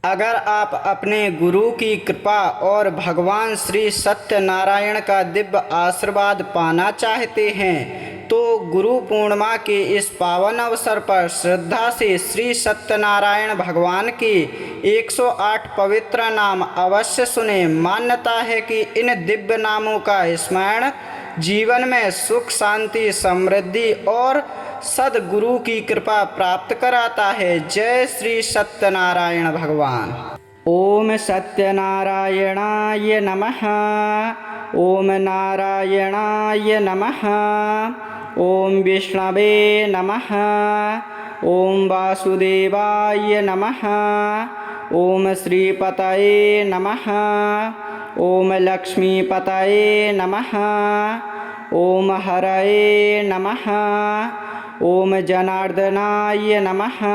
अगर आप अपने गुरु की कृपा और भगवान श्री सत्यनारायण का दिव्य आशीर्वाद पाना चाहते हैं तो गुरु पूर्णिमा के इस पावन अवसर पर श्रद्धा से श्री सत्यनारायण भगवान के 108 पवित्र नाम अवश्य सुने। मान्यता है कि इन दिव्य नामों का स्मरण जीवन में सुख, शांति, समृद्धि और सद्गुरु की कृपा प्राप्त कराता है। जय श्री सत्यनारायण भगवान। ओम सत्यनारायणाय नमः। ओम नारायणाय नमः। ओम विष्णवे नमः। ओम वासुदेवाय नमः। ओम श्रीपतये नमः। ओम लक्ष्मीपतये नमः। ओम हरये नमः। ओम जनार्दनाय नमः।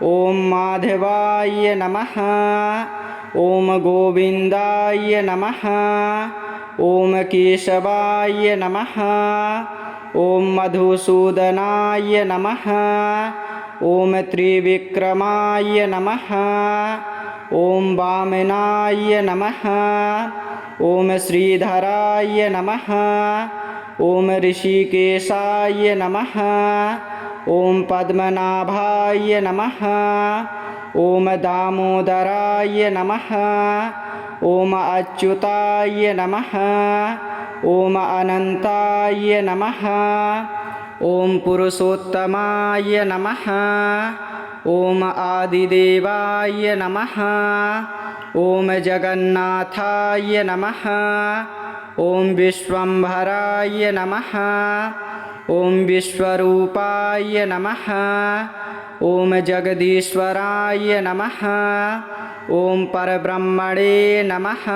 ओम माधवाय नमः। ओम गोविंदाय नमः। ओम केशवाय नमः। ओम मधुसूदनाय नमः। ओम त्रिविक्रमाय नमः। ओम वामनाय नमः। ओम श्रीधराय नमः। ओम ऋषिकेशाय नमः। ओम पद्मनाभाय नमः। ओम दामोदराय नमः। ओम अच्युताय नमः। ओम अनंताय नमः। ओम पुरुषोत्तमाय नमः। ओम आदिदेवाय नमः। ओम जगन्नाथाय नमः। ओम विश्वम्भराय नमः। ओम विश्वरूपाय नमः। ओम जगदीश्वराय नमः। ओम परब्रह्मणे नमः।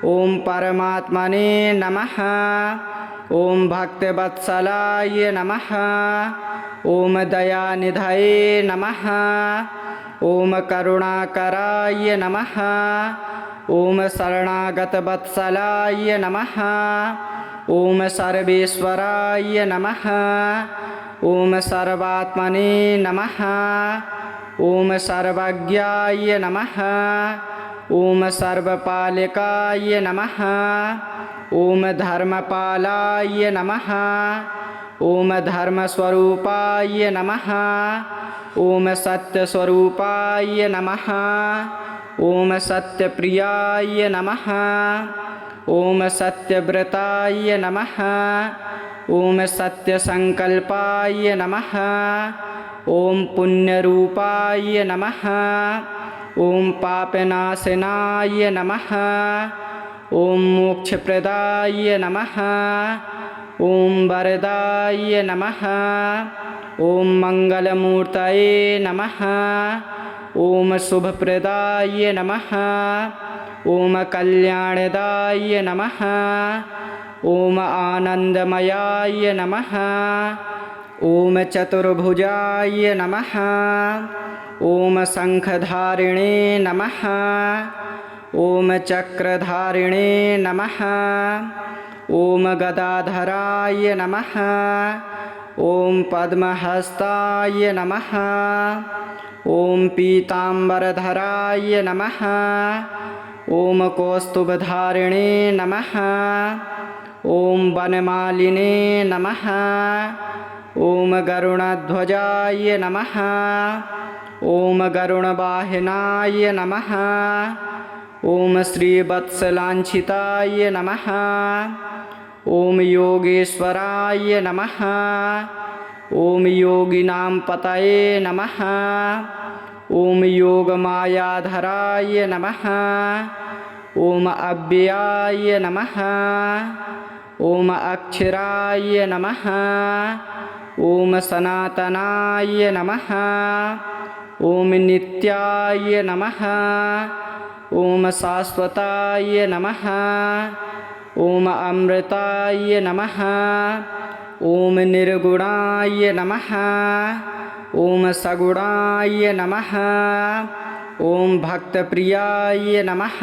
ओम परमात्मने नमः। ओम भक्तवत्सलाय नमः। ओम दयानिधये नमः। ओम करुणाकराय नमः। ओम शरणागतवत्सलाय नमः। ओम सर्वेश्वराय नमः। ओम सर्वात्मने नमः। ओम सर्वज्ञाय नमः। ओम सर्वपालकाय नमः। ओम धर्मपालाय नमः। ओम धर्मस्वरूपाय नमः। ओम सत्यस्वरूपाय नमः। ओम सत्यप्रियाय नमः। ओम सत्यव्रताय नमः। ओम सत्यसंकल्पाय नमः। ओम पुण्यरूपाय नमः। ओम पापनाशनाय नमः। ओम मोक्षप्रदाय नमः। ओम वरदाय नमः। ओम मंगलमूर्तये नमः। ओम शुभप्रदाय नमः। ओम कल्याणदाय नमः। ओम आनंदमयाय नमः। ओम चतुर्भुजाय नमः। ओम शंखधारिणे नमः। ओम चक्रधारिणे नमः। ओम गदाधराय नमः। ओम पद्महस्ताय नमः। ओम पीताम्बरधराय नमः। ओम कौस्तुभधारिणे नमः। ओम वनमालिने नमः। ओम गरुणध्वजाय नमः। ओम गरुणवाहनाय नमः। ओम श्रीवत्सलांछिताय नमः। ओम योगेश्वराय नमः। ओम योगिनां पतये नमः। ओम योगमायाधराय नमः। ओम अव्ययाय नमः। ओम अक्षराय नमः। ओम सनातनाय नमः। ओम नित्याय नमः। ओम शाश्वताय नमः। ओम अमृताय नमः। ओम निर्गुणाय नमः। ओम सगुणाय नमः। ओम भक्तप्रियाय नमः।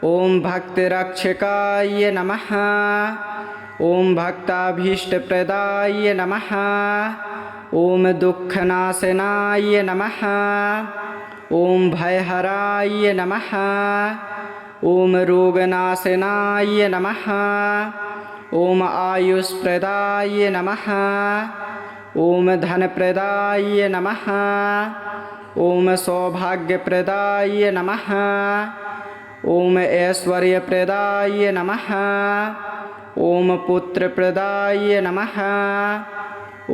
ओम भक्तरक्षकाय नमः। ओम भक्ताभीष्टप्रदाय नमः। ओम दुःखनाशनाय नमः। ॐ भयहराय नमः। ॐ रोगनाशनाय नमः। ॐ आयुष्प्रदाय नमः। ॐ धनप्रदाय नमः। ॐ सौभाग्यप्रदाय नमः। ॐ ऐश्वर्यप्रदाय नमः। ॐ पुत्रप्रदाय नमः।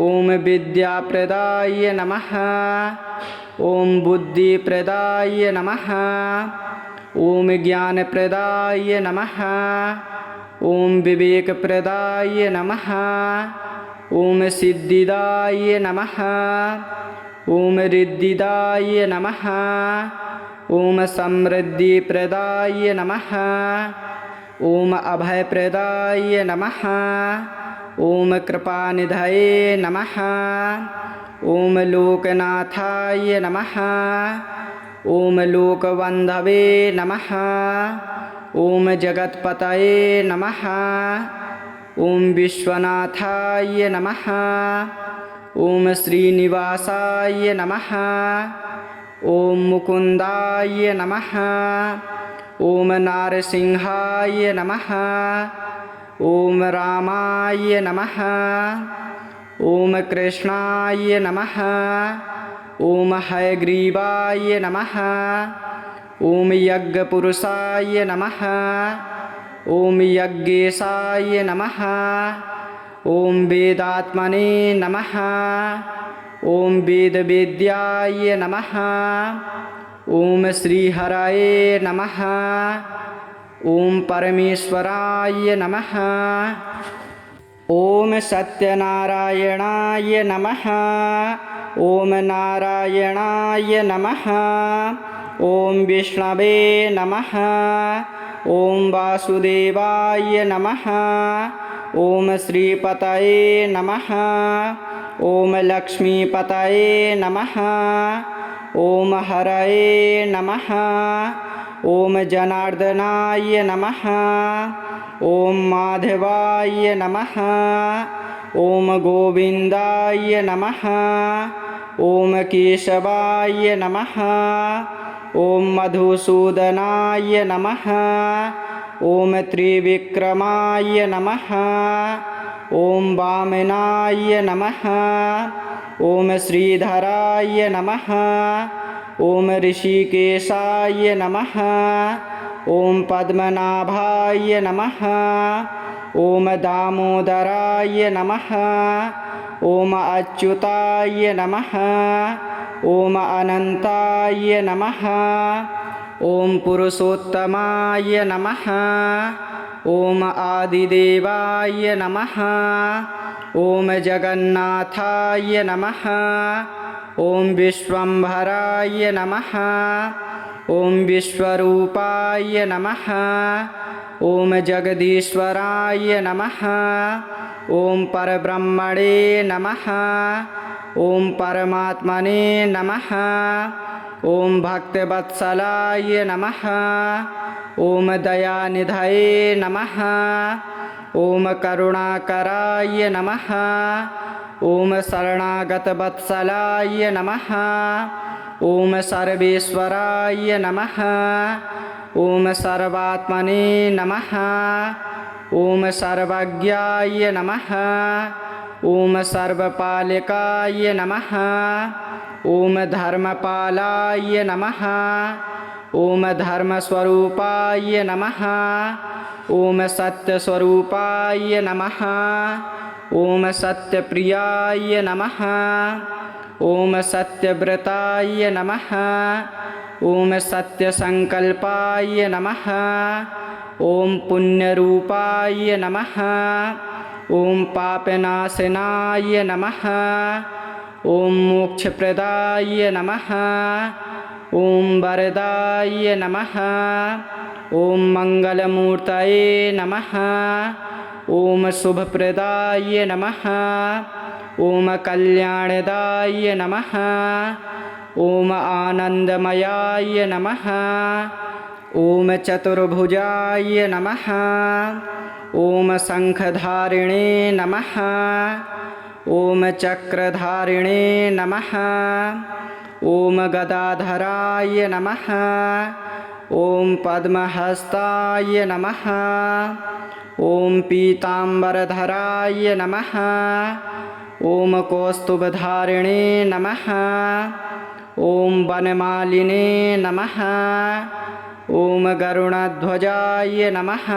ॐ विद्याप्रदाय नमः। ॐ बुद्धिप्रदाय नमः। ॐ ज्ञानप्रदाय नमः। ॐ विवेकप्रदाय नमः। ॐ सिद्धिदाय नमः। ॐ रिद्धिदाय नमः। ॐ समृद्धिप्रदाय नमः। ॐ अभयप्रदाय नमः। ॐ कृपानिधये नमः। ॐ लोकनाथाय नमः। ॐ लोकबन्धवे नमः। ॐ जगत्पतये नमः। ॐ विश्वनाथाय नमः। ॐ श्रीनिवासाय नमः। ॐ मुकुन्दाय नमः। ॐ नारसिंहाय नमः। ॐ रामाय नमः। ॐ कृष्णाय नमः। ॐ हयग्रीवाय नमः। ॐ यज्ञपुरुषाय नमः। ॐ यज्ञेशाय नमः। ॐ वेदात्मने नमः। ॐ वेदवेद्याय नमः। ॐ श्रीहरये नमः। ॐ परमेश्वराय नमः। ॐ सत्यनारायणाय नमः। ॐ नारायणाय नमः। ॐ विष्णवे नमः। ॐ वासुदेवाय नमः। ॐ श्रीपतये नमः। ॐ लक्ष्मीपतये नमः। ॐ हरये नमः। ॐ जनार्दनाय नमः। ॐ माधवाय नमः। ॐ गोविन्दाय नमः। ॐ केशवाय नमः। ॐ मधुसूदनाय नमः। ॐ त्रिविक्रमाय नमः। ॐ वामनाय नमः। ॐ श्रीधराय नमः। ॐ ऋषिकेशाय नमः। ॐ पद्मनाभाय नमः। ॐ दामोदराय नमः। ॐ अच्युताय नमः। ॐ अनन्ताय नमः। ॐ पुरुषोत्तमाय नमः। ॐ आदिदेवाय नमः। ॐ जगन्नाथाय नमः। ॐ विश्वम्भराय नमः। ॐ विश्वरूपाय नमः। ॐ जगदीश्वराय नमः। ॐ परब्रह्मणे नमः। ॐ परमात्मने नमः। ॐ भक्तवत्सलाय नमः। ॐ दयानिधये नमः। ॐ करुणाकराय नमः। ॐ शरणागतवत्सलाय नमः। ॐ सर्वेश्वराय नमः। ॐ सर्वात्मने नमः। ॐ सर्वज्ञाय नमः। ॐ सर्वपालकाय नमः। ॐ धर्मपालाय नमः। ॐ धर्मस्वरूपाय नमः। ॐ सत्यस्वरूपाय नमः। ॐ सत्यप्रियाय नमः। ॐ सत्यव्रताय नमः। ॐ सत्यसंकल्पाय नमः। ॐ पुण्यरूपाय नमः। ॐ पापनाशनाय नमः। ॐ मोक्षप्रदाय नमः। ॐ वरदाय नमः। ॐ मङ्गलमूर्तये नमः। ॐ शुभप्रदाय नमः। ॐ कल्याणदाय नमः। ॐ आनन्दमयाय नमः। ॐ चतुर्भुजाय नमः। ॐ शङ्खधारिणे नमः। ॐ चक्रधारिणे नमः। ॐ गदाधराय नमः। ॐ पद्महस्ताय नमः। ॐ पीताम्बरधराय नमः। ॐ कौस्तुभधारिणे नमः। ॐ वनमालिने नमः। ॐ गरुणध्वजाय नमः।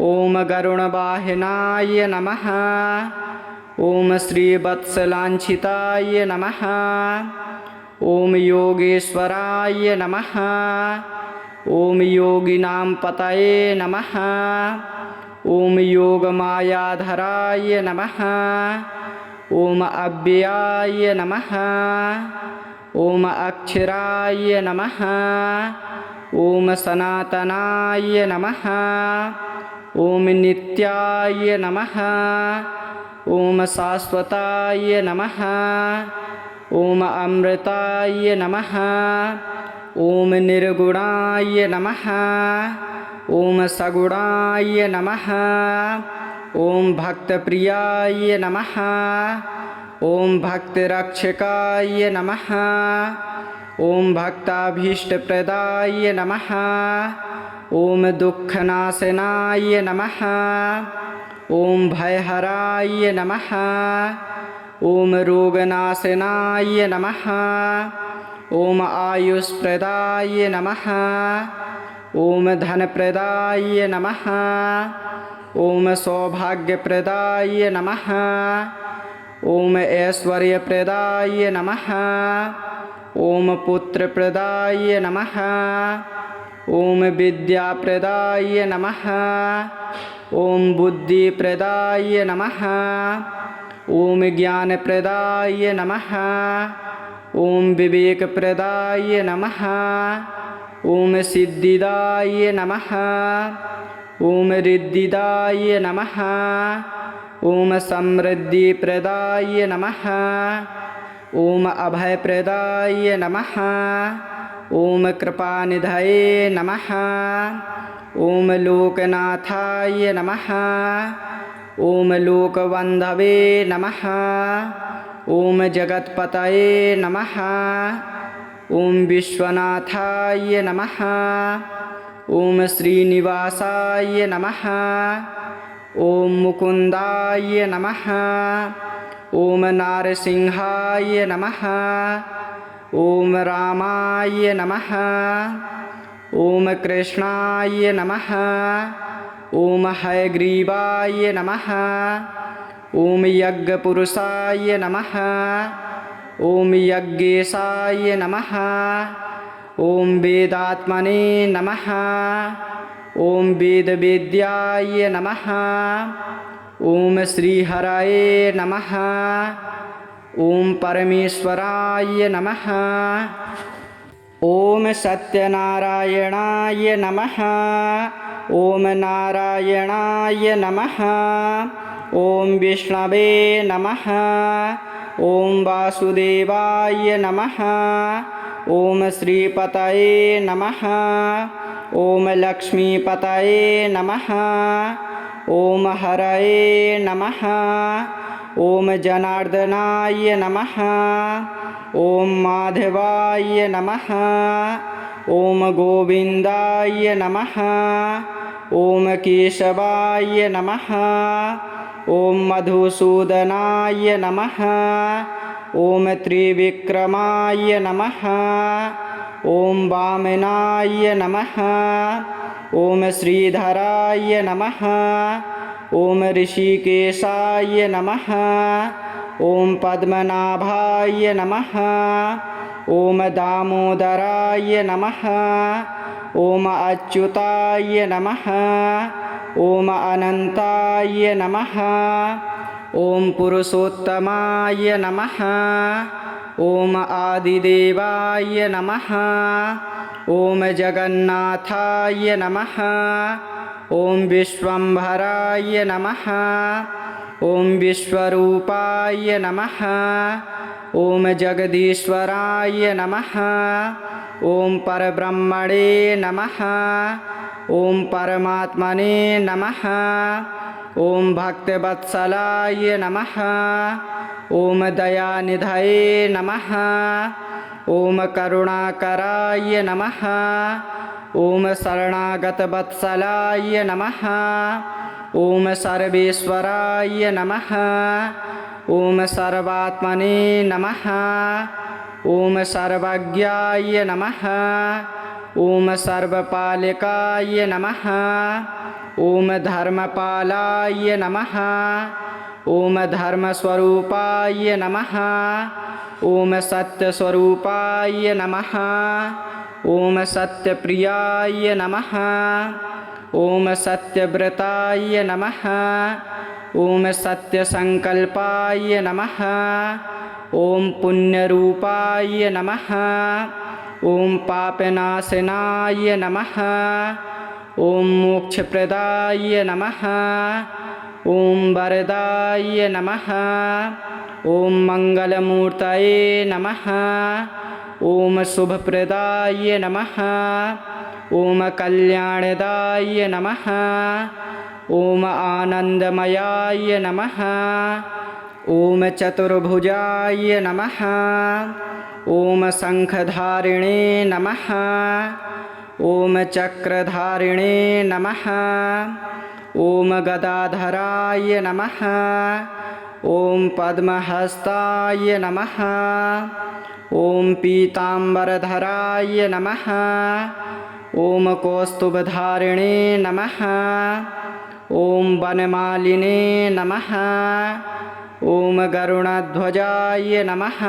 ॐ गरुणवाहनाय नमः। ॐ श्रीवत्सलाञ्छिताय नमः। ॐ योगेश्वराय नमः। ॐ योगिनां पतये नमः। ॐ योगमायाधराय नमः। ॐ अव्ययाय नमः। ॐ अक्षराय नमः। ॐ सनातनाय नमः। ॐ नित्याय नमः। ॐ शाश्वताय नमः। ॐ अमृताय नमः। ॐ निर्गुणाय नमः। ॐ सगुणाय नमः। ॐ भक्तप्रियाय नमः। ॐ भक्तरक्षकाय नमः। ॐ भक्ताभीष्टप्रदाय नमः। ॐ दुःखनाशनाय नमः। ॐ भयहराय नमः। ॐ रोगनाशनाय नमः। ॐ आयुष्प्रदाय नमः। ॐ धनप्रदाय नमः। ॐ सौभाग्यप्रदाय नमः। ॐ ऐश्वर्यप्रदाय नमः। ॐ पुत्रप्रदाय नमः। ॐ विद्याप्रदाय नमः। ॐ बुद्धिप्रदाय नमः। ॐ ज्ञानप्रदाय नमः। ॐ विवेकप्रदाय नमः। ॐ सिद्धिदाय नमः। ॐ रिद्धिदाय नमः। ॐ समृद्धिप्रदाय नमः। ॐ अभयप्रदाय नमः। ॐ कृपानिधये नमः। ॐ लोकनाथाय नमः। ॐ लोकबन्धवे नमः। ॐ जगत्पतये नमः। ॐ विश्वनाथाय नमः। ॐ श्रीनिवासाय नमः। ॐ मुकुन्दाय नमः। ॐ नारसिंहाय नमः। ॐ रामाय नमः। ॐ कृष्णाय नमः। ॐ हयग्रीवाय नमः। ॐ यज्ञपुरुषाय नमः। ॐ यज्ञेशाय नमः। ॐ वेदात्मने नमः। ॐ वेदवेद्याय नमः। ॐ श्रीहरये नमः। ॐ परमेश्वराय नमः। ॐ सत्यनारायणाय नमः। ॐ नारायणाय नमः। ॐ विष्णवे नमः। ॐ वासुदेवाय नमः। ॐ श्रीपतये नमः। ॐ लक्ष्मीपतये नमः। ॐ हरये नमः। ॐ जनार्दनाय नमः। ॐ माधवाय नमः। ॐ गोविन्दाय नमः। ॐ केशवाय नमः। ॐ मधुसूदनाय नमः। ॐ त्रिविक्रमाय नमः। ॐ वामनाय नमः। ॐ श्रीधराय नमः। ॐ ऋषिकेशाय नमः। ॐ पद्मनाभाय नमः। ॐ दामोदराय नमः। ॐ अच्युताय नमः। ॐ अनन्ताय नमः। ॐ पुरुषोत्तमाय नमः। ॐ आदिदेवाय नमः। ॐ जगन्नाथाय नमः। ॐ विश्वम्भराय नमः। ॐ विश्वरूपाय नमः। ॐ जगदीश्वराय नमः। ॐ परब्रह्मणे नमः। ॐ परमात्मने नमः। ॐ भक्तवत्सलाय नमः। ॐ दयानिधये नमः। ॐ करुणाकराय नमः। ॐ शरणागतवत्सलाय नमः। ॐ सर्वेश्वराय नमः। ॐ सर्वात्मने नमः। ॐ सर्वज्ञाय नमः। ॐ सर्वपालकाय नमः। ॐ धर्मपालाय नमः। ॐ धर्मस्वरूपाय नमः। ॐ सत्यस्वरूपाय नमः। ॐ सत्यप्रियाय नमः। ॐ सत्यव्रताय नमः। ॐ सत्यसंकल्पाय नमः। ॐ पुण्यरूपाय नमः। ॐ पापनाशनाय नमः। ॐ मोक्षप्रदाय नमः। ॐ वरदाय नमः। ॐ मंगलमूर्तये नमः। ॐ शुभप्रदाय नमः। ॐ कल्याणदाय नमः। ॐ आनन्दमयाय नमः। ॐ चतुर्भुजाय नमः। ॐ शंखधारिणे नमः। ॐ चक्रधारिणे नमः। ॐ गदाधराय नमः। ॐ पद्महस्ताय नमः। ॐ पीताम्बरधराय नमः। ॐ कौस्तुभधारिणे नमः। ॐ वनमालिने नमः। ॐ गरुणध्वजाय नमः।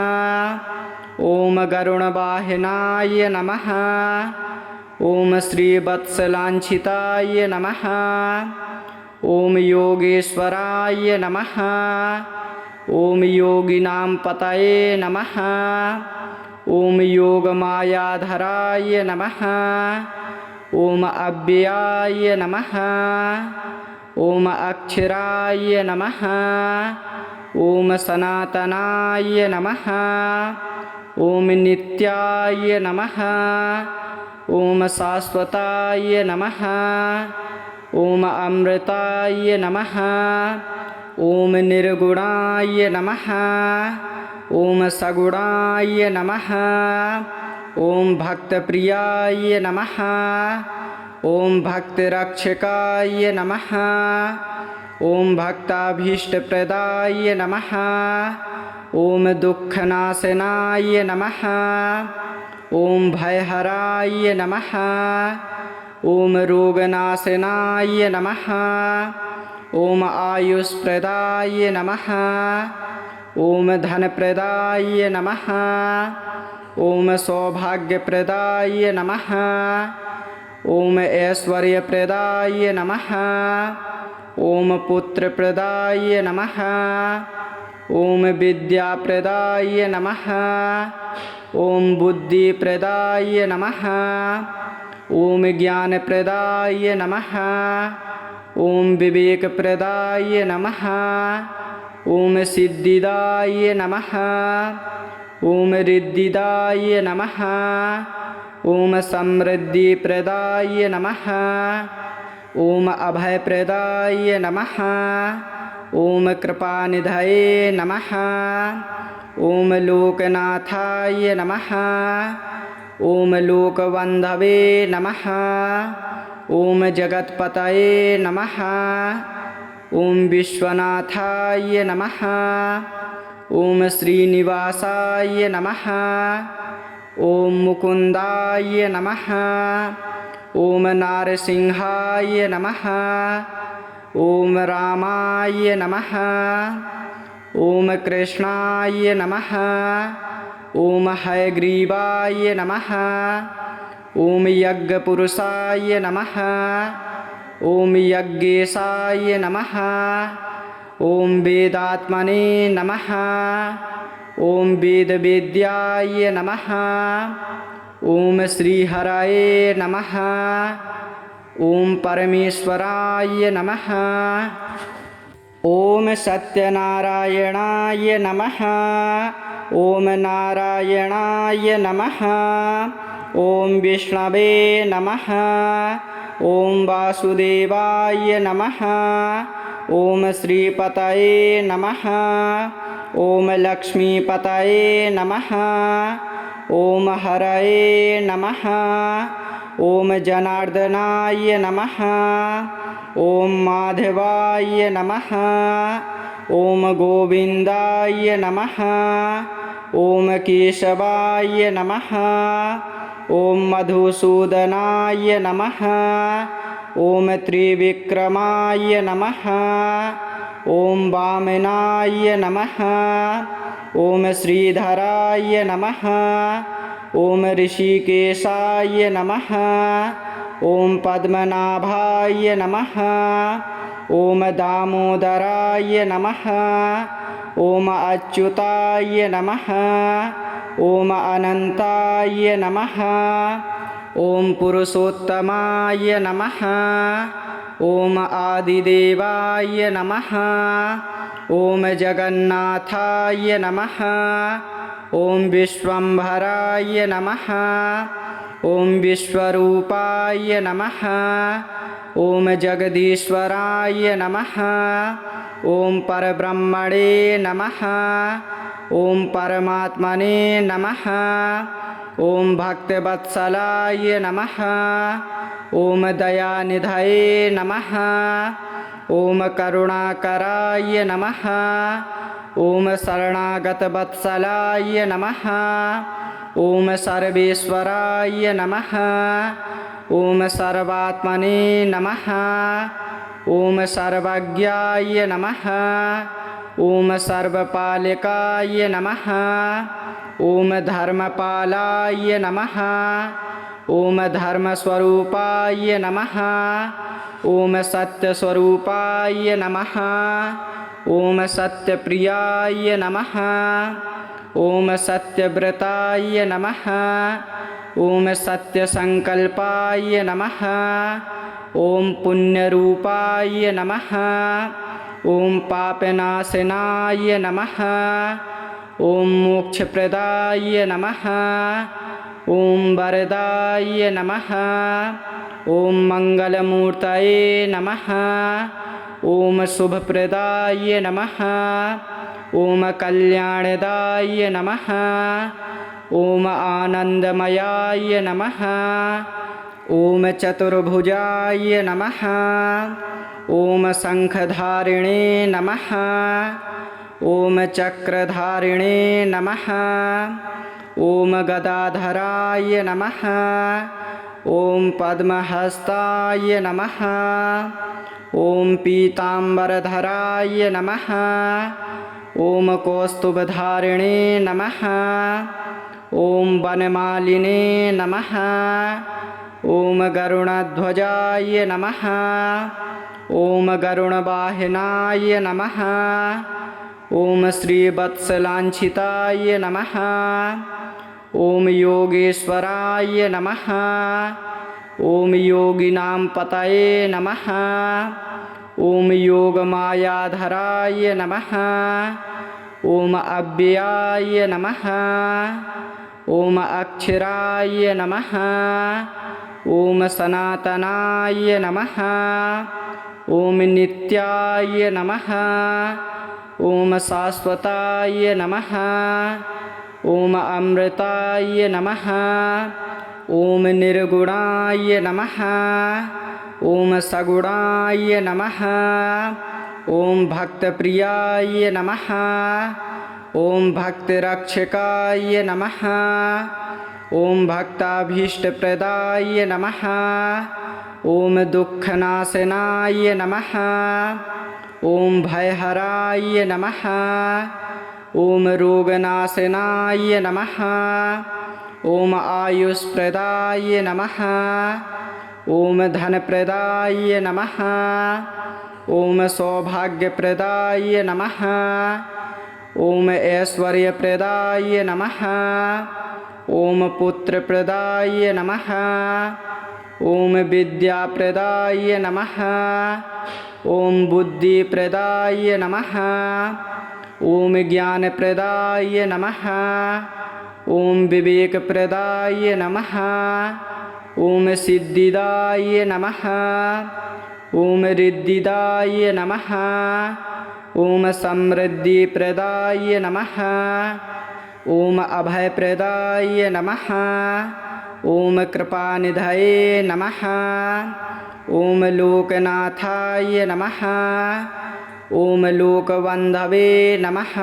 ॐ गरुणवाहनाय नमः। ॐ श्रीवत्सलाञ्छिताय नमः। ॐ योगेश्वराय नमः। ॐ योगिनां पतये नमः। ॐ योगमायाधराय नमः। ॐ अव्ययाय नमः। ॐ अक्षराय नमः। ॐ सनातनाय नमः। ॐ नित्याय नमः। ॐ शाश्वताय नमः। ॐ अमृताय नमः। ॐ निर्गुणाय नमः। ॐ सगुणाय नमः। ॐ भक्तप्रियाय नमः। ॐ भक्तरक्षकाय नमः। ॐ भक्ताभीष्टप्रदाय नमः। ॐ दुःखनाशनाय नमः। ॐ भयहराय नमः। ॐ रोगनाशनाय नमः। ॐ आयुष्प्रदाय नमः। ॐ धनप्रदाय नमः। ॐ सौभाग्यप्रदाय नमः। ॐ ऐश्वर्यप्रदाय नमः। ॐ पुत्रप्रदाय नमः। ॐ विद्याप्रदाय नमः। ॐ बुद्धिप्रदाय नमः। ॐ ज्ञानप्रदाय नमः। ॐ विवेकप्रदाय नमः। ॐ सिद्धिदाय नमः। ॐ रिद्धिदाय नमः। ॐ समृद्धिप्रदाय नमः। ॐ अभयप्रदाय नमः। ॐ कृपानिधये नमः। ॐ लोकनाथाय नमः। ॐ लोकबन्धवे नमः। ॐ जगत्पतये नमः। ॐ विश्वनाथाय नमः। ॐ श्रीनिवासाय नमः। ॐ मुकुन्दाय नमः। ॐ नारसिंहाय नमः। ॐ रामाय नमः। ॐ कृष्णाय नमः। ॐ हयग्रीवाय नमः। ॐ यज्ञपुरुषाय नमः। ॐ यज्ञेशाय नमः। ॐ वेदात्मने नमः। ॐ वेदवेद्याय नमः। ॐ श्रीहरये नमः। ॐ परमेश्वराय नमः। ॐ सत्यनारायणाय नमः। ॐ नारायणाय नमः। ॐ विष्णवे नमः। ॐ वासुदेवाय नमः। ॐ श्रीपतये नमः। ॐ लक्ष्मीपतये नमः। ॐ हरये नमः। ॐ जनार्दनाय नमः। ॐ माधवाय नमः। ॐ गोविन्दाय नमः। ॐ केशवाय नमः। ॐ मधुसूदनाय नमः। ॐ त्रिविक्रमाय नमः। ॐ वामनाय नमः। ॐ श्रीधराय नमः। ॐ ऋषिकेशाय नमः। ॐ पद्मनाभाय नमः। ॐ दामोदराय नमः। ॐ अच्युताय नमः। ॐ अनन्ताय नमः। ॐ पुरुषोत्तमाय नमः। ॐ आदिदेवाय नमः। ॐ जगन्नाथाय नमः। ॐ विश्वम्भराय नमः। ॐ विश्वरूपाय नमः। ॐ जगदीश्वराय नमः। ॐ परब्रह्मणे नमः। ॐ परमात्मने नमः। ॐ भक्तवत्सलाय नमः। ॐ दयानिधये नमः। ॐ करुणाकराय नमः। ॐ शरणागतवत्सलाय नमः। ॐ सर्वेश्वराय नमः। ॐ सर्वात्मने नमः। ॐ सर्वज्ञाय नमः। ॐ सर्वपालकाय नमः। ॐ धर्मपालाय नमः। ॐ धर्मस्वरूपाय नमः। ॐ सत्यस्वरूपाय नमः। ॐ सत्यप्रियाय नमः। ॐ सत्यव्रताय नमः। ॐ सत्यसङ्कल्पाय नमः। ॐ पुण्यरूपाय नमः। ॐ पापनाशनाय नमः। ॐ मोक्षप्रदाय नमः। ॐ वरदाय नमः। ॐ मङ्गलमूर्तये नमः। ॐ शुभप्रदाय नमः। ॐ कल्याणदाय नमः। ॐ आनन्दमयाय नमः। ॐ चतुर्भुजाय नमः। ॐ शङ्खधारिणे नमः। ॐ चक्रधारिणे नमः। ॐ गदाधराय नमः। ॐ पद्महस्ताय नमः। ॐ पीताम्बरधराय नमः। ॐ कौस्तुभधारिणे नमः। ॐ वनमालिने नमः। ॐ गरुणध्वजाय नमः। ॐ गरुणवाहनाय नमः। ॐ श्रीवत्सलाञ्छिताय नमः। ॐ योगेश्वराय नमः। ॐ योगिनां पतये नमः। ॐ योगमायाधराय नमः। ॐ अव्ययाय नमः। ॐ अक्षराय नमः। ॐ सनातनाय नमः। ॐ नित्याय नमः। ॐ शाश्वताय नमः। ॐ अमृताय नमः। ॐ निर्गुणाय नमः। ॐ सगुणाय नमः। ॐ भक्तप्रियाय नमः। ॐ भक्तरक्षकाय नमः। ॐ भक्ताभीष्टप्रदाय नमः। ॐ दुःखनाशनाय नमः। ॐ भयहराय नमः। ॐ रोगनाशनाय नमः। ॐ आयुष्प्रदाय नमः। ॐ धनप्रदाय नमः। ॐ सौभाग्यप्रदाय नमः। ॐ ऐश्वर्यप्रदाय नमः। ॐ पुत्रप्रदाय नमः। ॐ विद्याप्रदाय नमः। ॐ बुद्धिप्रदाय नमः। ॐ ज्ञानप्रदाय नमः। ॐ विवेकप्रदाय नमः। ॐ सिद्धिदाय नमः। ॐ रिद्धिदाय नमः। ॐ समृद्धिप्रदाय नमः। ॐ अभयप्रदाय नमः। ॐ कृपानिधये नमः। ॐ लोकनाथाय नमः। ॐ लोकबन्धवे नमः।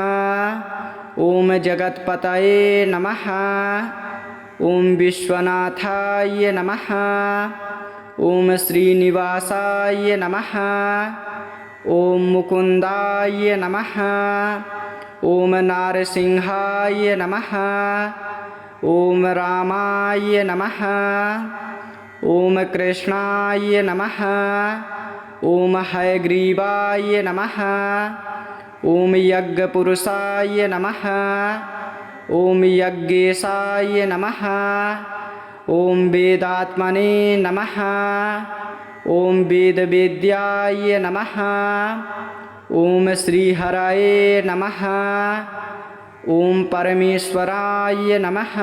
ॐ जगत्पतये नमः। ॐ विश्वनाथाय नमः। ॐ श्रीनिवासाय नमः। ॐ मुकुन्दाय नमः। ॐ नारसिंहाय नमः। ॐ रामाय नमः। ॐ कृष्णाय नमः। ॐ हयग्रीवाय नमः। ॐ यज्ञपुरुषाय नमः। ॐ यज्ञेशाय नमः। ॐ वेदात्मने नमः। ॐ वेदवेद्याय नमः। ॐ श्रीहरये नमः। ॐ परमेश्वराय नमः।